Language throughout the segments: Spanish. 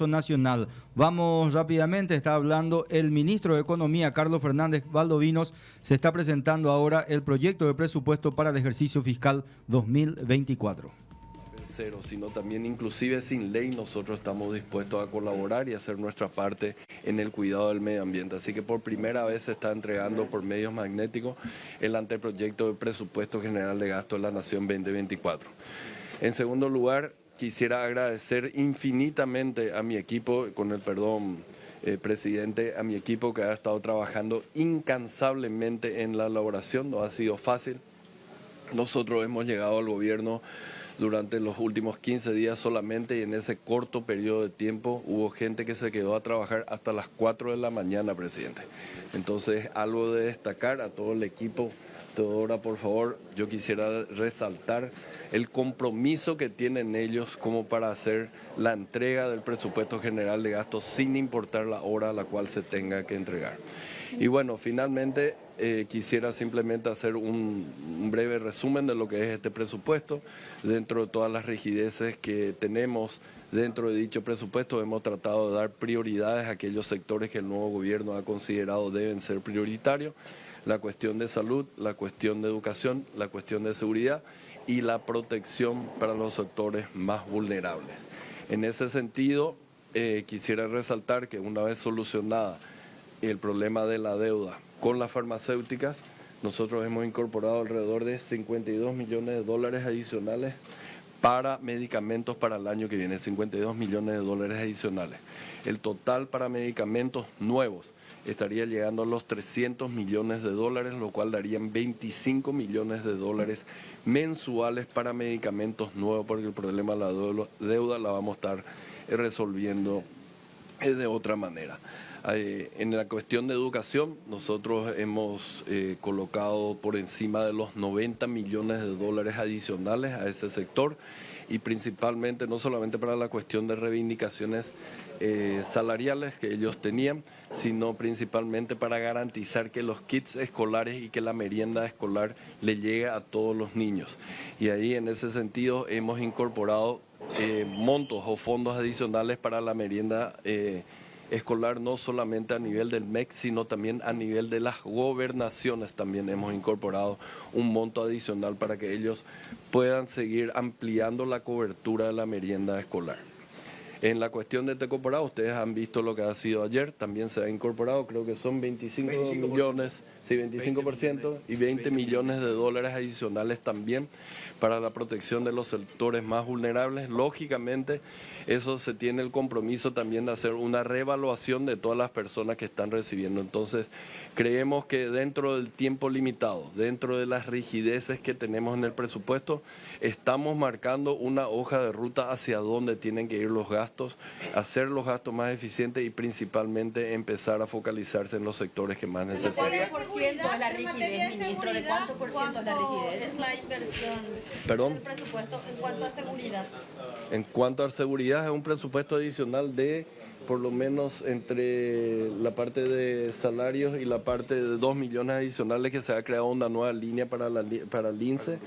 Congreso Nacional. Vamos rápidamente, está hablando el ministro de Economía, Carlos Fernández Valdovinos. Se está presentando ahora el proyecto de presupuesto para el ejercicio fiscal 2024. Cero, sino también inclusive sin ley nosotros estamos dispuestos a colaborar y hacer nuestra parte en el cuidado del medio ambiente. Así que por primera vez se está entregando por medios magnéticos el anteproyecto de presupuesto general de gasto de la Nación 2024. En segundo lugar, quisiera agradecer infinitamente a mi equipo, con el perdón, presidente, a mi equipo que ha estado trabajando incansablemente en la elaboración. No ha sido fácil. Nosotros hemos llegado al gobierno durante los últimos 15 días solamente y en ese corto periodo de tiempo hubo gente que se quedó a trabajar hasta las 4 de la mañana, presidente. Entonces, algo de destacar a todo el equipo. Teodora, por favor, yo quisiera resaltar el compromiso que tienen ellos como para hacer la entrega del presupuesto general de gastos sin importar la hora a la cual se tenga que entregar. Y bueno, finalmente quisiera simplemente hacer un breve resumen de lo que es este presupuesto. Dentro de todas las rigideces que tenemos dentro de dicho presupuesto, hemos tratado de dar prioridades a aquellos sectores que el nuevo gobierno ha considerado deben ser prioritarios. La cuestión de salud, la cuestión de educación, la cuestión de seguridad y la protección para los sectores más vulnerables. En ese sentido, quisiera resaltar que una vez solucionada el problema de la deuda con las farmacéuticas, nosotros hemos incorporado alrededor de 52 millones de dólares adicionales para medicamentos para el año que viene, 52 millones de dólares adicionales. El total para medicamentos nuevos estaría llegando a los 300 millones de dólares, lo cual darían 25 millones de dólares mensuales para medicamentos nuevos, porque el problema de la deuda la vamos a estar resolviendo de otra manera. En la cuestión de educación, nosotros hemos colocado por encima de los 90 millones de dólares adicionales a ese sector y principalmente no solamente para la cuestión de reivindicaciones salariales que ellos tenían, sino principalmente para garantizar que los kits escolares y que la merienda escolar le llegue a todos los niños. Y ahí en ese sentido hemos incorporado montos o fondos adicionales para la merienda escolar, no solamente a nivel del MEC, sino también a nivel de las gobernaciones. También hemos incorporado un monto adicional para que ellos puedan seguir ampliando la cobertura de la merienda escolar. En la cuestión de Tecoporá, ustedes han visto lo que ha sido ayer, también se ha incorporado, creo que son 25 millones, sí, 25% y 20 millones de dólares adicionales también para la protección de los sectores más vulnerables. Lógicamente, eso se tiene el compromiso también de hacer una reevaluación de todas las personas que están recibiendo. Entonces, creemos que dentro del tiempo limitado, dentro de las rigideces que tenemos en el presupuesto, estamos marcando una hoja de ruta hacia dónde tienen que ir los gastos, hacer los gastos más eficientes y principalmente empezar a focalizarse en los sectores que más necesitan. ¿De cuánto por ciento es la rigidez, ministro? ¿De cuánto por ciento es la rigidez? Es la inversión ¿Perdón? del presupuesto en cuanto a seguridad. En cuanto a seguridad, es un presupuesto adicional de por lo menos entre la parte de salarios y la parte de 2 millones adicionales que se ha creado una nueva línea para el LINCE,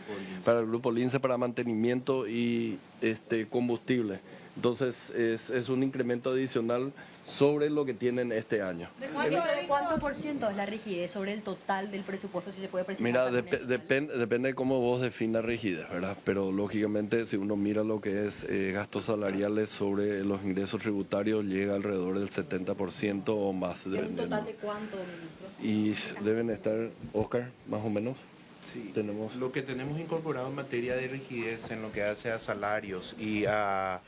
para el grupo LINCE para mantenimiento y combustible. Entonces es un incremento adicional sobre lo que tienen este año. ¿De cuánto por ciento es la rigidez sobre el total del presupuesto, si se puede precisar? Mira, depende de cómo vos definas rigidez, ¿verdad? Pero lógicamente si uno mira lo que es gastos salariales sobre los ingresos tributarios, llega alrededor del 70% o más. ¿Un total de cuánto, ministro? Y deben estar, Oscar, más o menos. Sí, lo que tenemos incorporado en materia de rigidez en lo que hace a salarios y a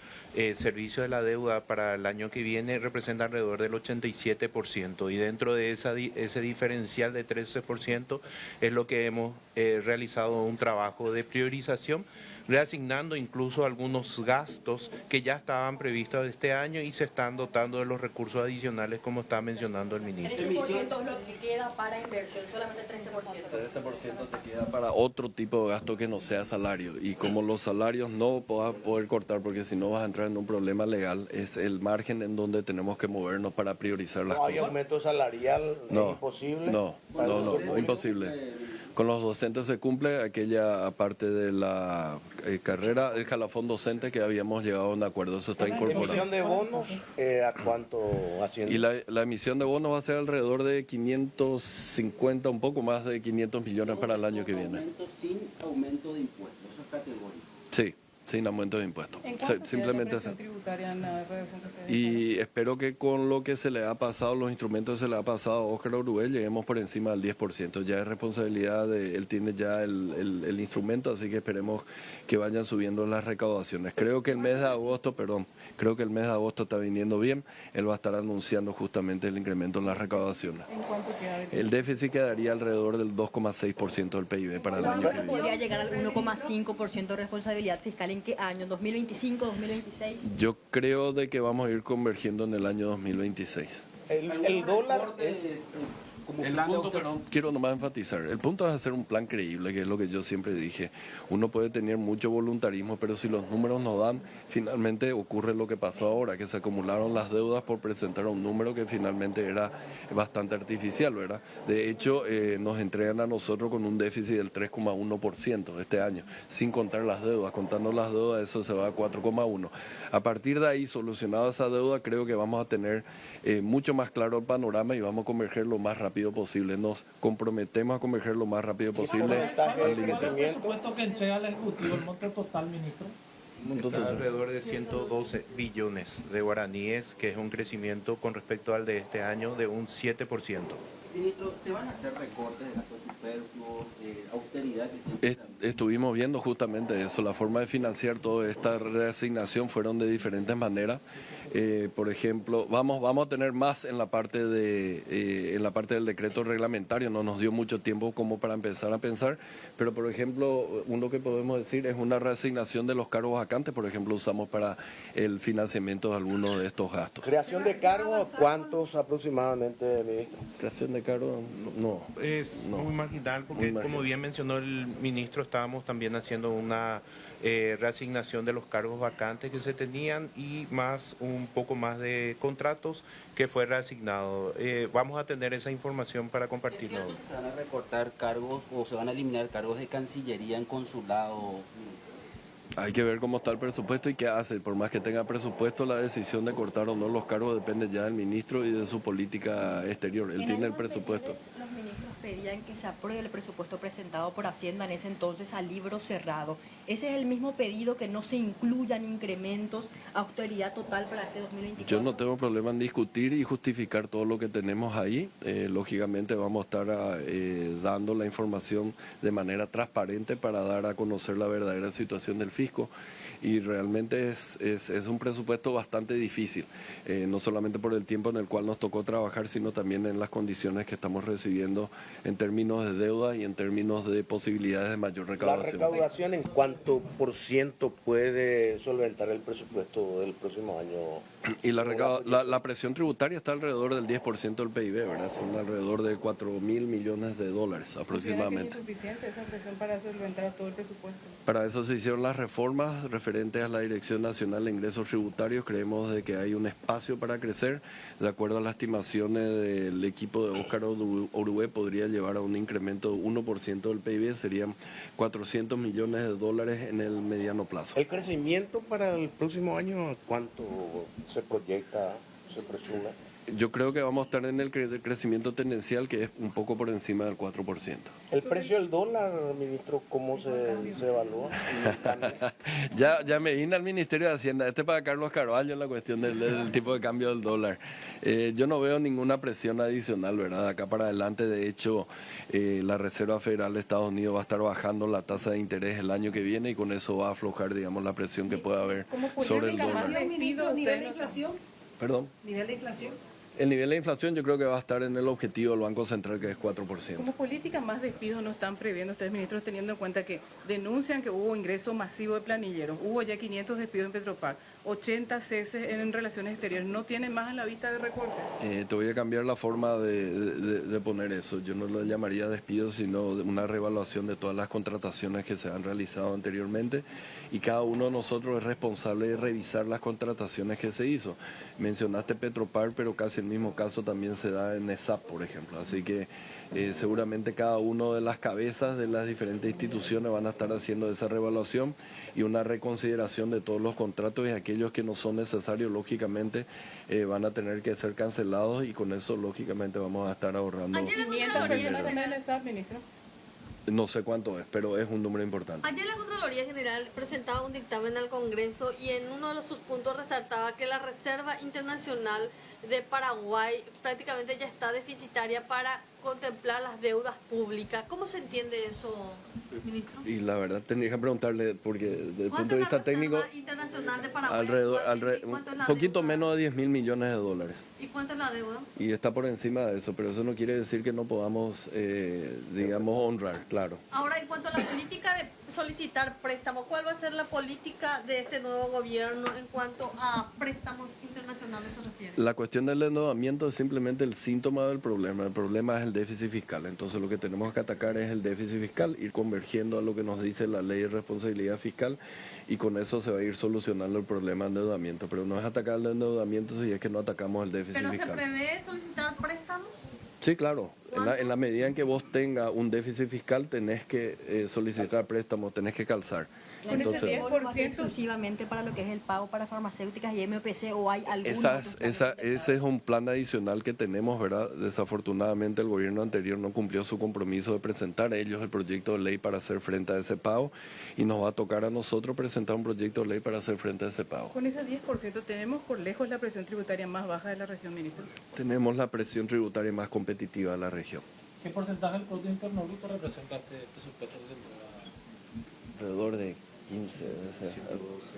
servicio de la deuda para el año que viene representa alrededor del 87% y dentro de ese diferencial de 13% es lo que hemos realizado un trabajo de priorización, reasignando incluso algunos gastos que ya estaban previstos este año y se están dotando de los recursos adicionales como está mencionando el ministro. 13% es lo que queda para inversión, solamente 13%. 13% te queda para otro tipo de gasto que no sea salario y como los salarios no vas a poder cortar porque si no vas a entrar en un problema legal, es el margen en donde tenemos que movernos para priorizar las cosas. ¿No hay aumento salarial? No, ¿Es imposible? No, imposible. Con los docentes se cumple aquella parte de la carrera, el escalafón docente que habíamos llegado a un acuerdo, eso está ¿La incorporado. emisión de bonos a cuánto asciende? Y la emisión de bonos va a ser alrededor de 550, un poco más de 500 millones para el año que viene. Sin aumento de impuestos, eso es categórico. Sí, sin aumento de impuestos. ¿En cuánto Simplemente queda la presión tributaria en la redacción que ustedes y espero que con lo que se le ha pasado, los instrumentos que se le ha pasado a Óscar Orué, lleguemos por encima del 10%. Ya es responsabilidad de él, tiene ya el instrumento, así que esperemos que vayan subiendo las recaudaciones. Creo que el mes de agosto, está viniendo bien. Él va a estar anunciando justamente el incremento en las recaudaciones. ¿En cuánto queda? El déficit quedaría alrededor del 2,6% del PIB para el año que viene. ¿Podría llegar al 1,5% de responsabilidad fiscal en qué año? ¿2025, 2026? Yo creo de que vamos a ir convergiendo en el año 2026. El dólar... El punto, perdón, quiero nomás enfatizar, el punto es hacer un plan creíble, que es lo que yo siempre dije. Uno puede tener mucho voluntarismo, pero si los números no dan, finalmente ocurre lo que pasó ahora, que se acumularon las deudas por presentar un número que finalmente era bastante artificial, ¿verdad? De hecho, nos entregan a nosotros con un déficit del 3,1% este año, sin contar las deudas. Contando las deudas, eso se va a 4,1%. A partir de ahí, solucionada esa deuda, creo que vamos a tener mucho más claro el panorama y vamos a converger lo más rápido posible. Nos comprometemos a converger lo más rápido posible al límite. ¿El presupuesto que entrega el Ejecutivo, el monto total, ministro? Está alrededor de 112 billones de guaraníes, que es un crecimiento con respecto al de este año de un 7%. Ministro, ¿se van a hacer recortes de gastos superfluos, austeridad que siempre... Estuvimos viendo justamente eso, la forma de financiar toda esta reasignación fueron de diferentes maneras. Por ejemplo, vamos a tener más en la parte en la parte del decreto reglamentario, no nos dio mucho tiempo como para empezar a pensar, pero por ejemplo, uno que podemos decir es una reasignación de los cargos vacantes, por ejemplo, usamos para el financiamiento de algunos de estos gastos. Creación de cargos, ¿cuántos aproximadamente, ministro? Creación de cargos, no. Es muy marginal porque, como bien mencionó el ministro, estábamos también haciendo una reasignación de los cargos vacantes que se tenían y más un poco más de contratos que fue reasignado. Vamos a tener esa información para compartirlo. ¿Se van a recortar cargos o se van a eliminar cargos de Cancillería en consulado? Hay que ver cómo está el presupuesto y qué hace. Por más que tenga presupuesto, la decisión de cortar o no los cargos depende ya del ministro y de su política exterior. Él tiene el presupuesto. Los ministros pedían que se apruebe el presupuesto presentado por Hacienda en ese entonces a libro cerrado. Ese es el mismo pedido, que no se incluyan incrementos, austeridad total para este 2024. Yo no tengo problema en discutir y justificar todo lo que tenemos ahí. Lógicamente vamos a estar dando la información de manera transparente para dar a conocer la verdadera situación del fisco. Y realmente es un presupuesto bastante difícil, no solamente por el tiempo en el cual nos tocó trabajar, sino también en las condiciones que estamos recibiendo en términos de deuda y en términos de posibilidades de mayor recaudación. ¿La recaudación en cuánto por ciento puede solventar el presupuesto del próximo año? Y la presión tributaria está alrededor del 10% del PIB, ¿verdad? Son alrededor de 4.000 millones de dólares aproximadamente. ¿Es suficiente esa presión para solventar todo el presupuesto? Para eso se hicieron las reformas referentes a la Dirección Nacional de Ingresos Tributarios. Creemos de que hay un espacio para crecer. De acuerdo a las estimaciones del equipo de Óscar Orué, podría llevar a un incremento de 1% del PIB, serían 400 millones de dólares en el mediano plazo. ¿El crecimiento para el próximo año cuánto se proyecta, se presume? Yo creo que vamos a estar en el crecimiento tendencial, que es un poco por encima del 4%. ¿El precio del dólar, ministro, cómo se evalúa? Ya me vine al Ministerio de Hacienda, para Carlos Carvalho en la cuestión del tipo de cambio del dólar. Yo no veo ninguna presión adicional, ¿verdad? De acá para adelante, de hecho, la Reserva Federal de Estados Unidos va a estar bajando la tasa de interés el año que viene y con eso va a aflojar, digamos, la presión que pueda haber sobre el dólar. ¿Nivel de inflación? ¿Perdón? ¿Nivel de inflación? El nivel de inflación yo creo que va a estar en el objetivo del Banco Central, que es 4%. ¿Como política más despidos no están previendo ustedes, ministros, teniendo en cuenta que denuncian que hubo ingreso masivo de planilleros? Hubo ya 500 despidos en Petropar. 80 ceses en relaciones exteriores. ¿No tienen más en la vista de recortes? Te voy a cambiar la forma de poner eso. Yo no lo llamaría despido, sino una reevaluación de todas las contrataciones que se han realizado anteriormente, y cada uno de nosotros es responsable de revisar las contrataciones que se hizo. Mencionaste Petropar, pero casi el mismo caso también se da en ESAP, por ejemplo. Así que seguramente cada uno de las cabezas de las diferentes instituciones van a estar haciendo esa reevaluación y una reconsideración de todos los contratos, y aquellos que no son necesarios, lógicamente, van a tener que ser cancelados, y con eso, lógicamente, vamos a estar ahorrando. Ministro. No sé cuánto es, pero es un número importante. Ayer la Contraloría General presentaba un dictamen al Congreso y en uno de sus puntos resaltaba que la Reserva Internacional de Paraguay prácticamente ya está deficitaria para contemplar las deudas públicas. ¿Cómo se entiende eso, ministro? Y la verdad tendría que preguntarle, porque desde el punto de vista técnico, Internacional de Paraguay, alrededor un poquito menos de 10 mil millones de dólares. ¿Y cuánto es la deuda? Y está por encima de eso, pero eso no quiere decir que no podamos, digamos, honrar, claro. Ahora, en cuanto a la política de solicitar préstamos, ¿cuál va a ser la política de este nuevo gobierno en cuanto a préstamos internacionales se refiere? La cuestión del endeudamiento es simplemente el síntoma del problema. El problema es el déficit fiscal. Entonces lo que tenemos que atacar es el déficit fiscal, ir convergiendo a lo que nos dice la ley de responsabilidad fiscal, y con eso se va a ir solucionando el problema de endeudamiento. Pero no es atacar el endeudamiento si es que no atacamos el déficit ¿Pero fiscal. se prevé solicitar préstamos? Sí, claro. En la medida en que vos tengas un déficit fiscal, tenés que solicitar préstamos, tenés que calzar. Entonces, exclusivamente para lo que es el pago para farmacéuticas y MPC, o hay alguna ese es un plan adicional que tenemos, ¿verdad? Desafortunadamente el gobierno anterior no cumplió su compromiso de presentar a ellos el proyecto de ley para hacer frente a ese pago, y nos va a tocar a nosotros presentar un proyecto de ley para hacer frente a ese pago. Con ese 10% tenemos por lejos la presión tributaria más baja de la región, ministro. Tenemos la presión tributaria más competitiva de la región. ¿Qué porcentaje del Producto Interno Bruto representa este presupuesto que se entrega? Alrededor de 15,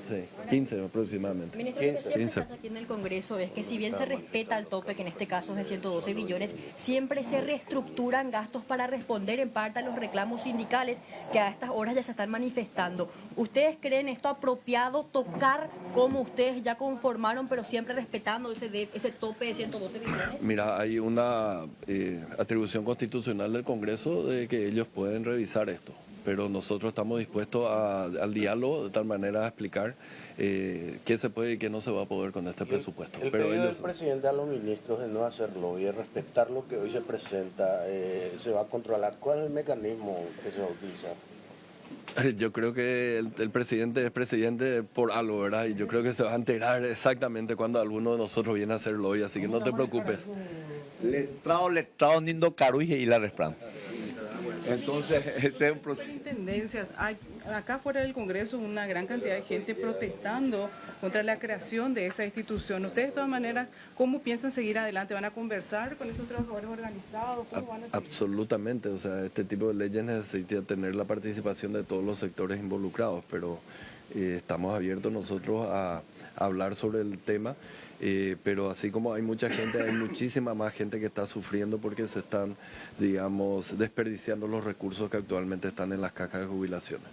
sí, 15 aproximadamente. Ministro, lo que siempre pasa aquí en el Congreso es que si bien se respeta el tope, que en este caso es de 112 billones, siempre se reestructuran gastos para responder en parte a los reclamos sindicales que a estas horas ya se están manifestando. ¿Ustedes creen esto apropiado, tocar como ustedes ya conformaron, pero siempre respetando ese tope de 112 billones? Mira, hay una atribución constitucional del Congreso de que ellos pueden revisar esto, pero nosotros estamos dispuestos al diálogo, de tal manera a explicar qué se puede y qué no se va a poder con este presupuesto. El pedido del presidente a los ministros de no hacerlo y de respetar lo que hoy se presenta, se va a controlar. ¿Cuál es el mecanismo que se va a utilizar? Yo creo que el presidente es presidente por algo, ¿verdad? Y yo creo que se va a enterar exactamente cuando alguno de nosotros viene a hacerlo hoy, así que no te preocupes. Letrado Nindo Caruige y la Refran. Entonces, ese es un proceso. Tendencias. Hay acá fuera del Congreso una gran cantidad de gente protestando contra la creación de esa institución. Ustedes de todas maneras, ¿cómo piensan seguir adelante? ¿Van a conversar con estos trabajadores organizados? ¿Cómo van a seguir? Absolutamente, o sea, este tipo de leyes necesita tener la participación de todos los sectores involucrados, pero estamos abiertos nosotros a hablar sobre el tema. Pero así como hay mucha gente, hay muchísima más gente que está sufriendo porque se están, digamos, desperdiciando los recursos que actualmente están en las cajas de jubilaciones.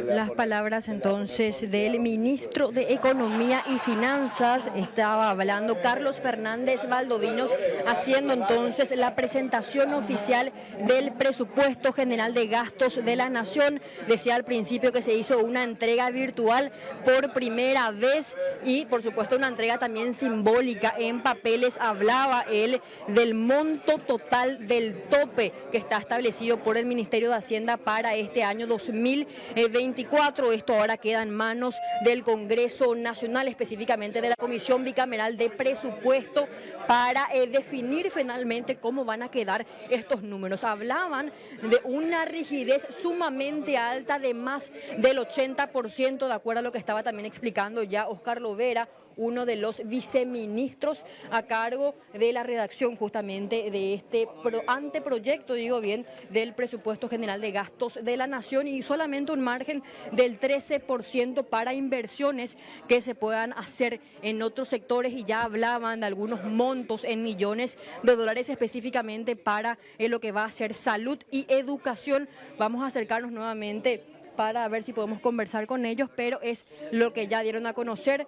Las palabras entonces del ministro de Economía y Finanzas, estaba hablando Carlos Fernández Valdovinos, haciendo entonces la presentación oficial del presupuesto general de gastos de la Nación. Decía al principio que se hizo una entrega virtual por primera vez y por supuesto una entrega también simbólica en papeles. Hablaba él del monto total del tope que está establecido por el Ministerio de Hacienda para este año 2024. Esto ahora queda en manos del Congreso Nacional, específicamente de la Comisión Bicameral de Presupuesto, para definir finalmente cómo van a quedar estos números. Hablaban de una rigidez sumamente alta de más del 80%, de acuerdo a lo que estaba también explicando ya Oscar Lovera, uno de los viceministros a cargo de la redacción justamente de este anteproyecto, digo bien, del presupuesto general de gastos de la Nación, y solamente un margen del 13% para inversiones que se puedan hacer en otros sectores, y ya hablaban de algunos montos en millones de dólares específicamente para lo que va a ser salud y educación. Vamos a acercarnos nuevamente para ver si podemos conversar con ellos, pero es lo que ya dieron a conocer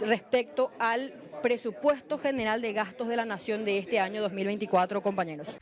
respecto al presupuesto general de gastos de la Nación de este año 2024, compañeros.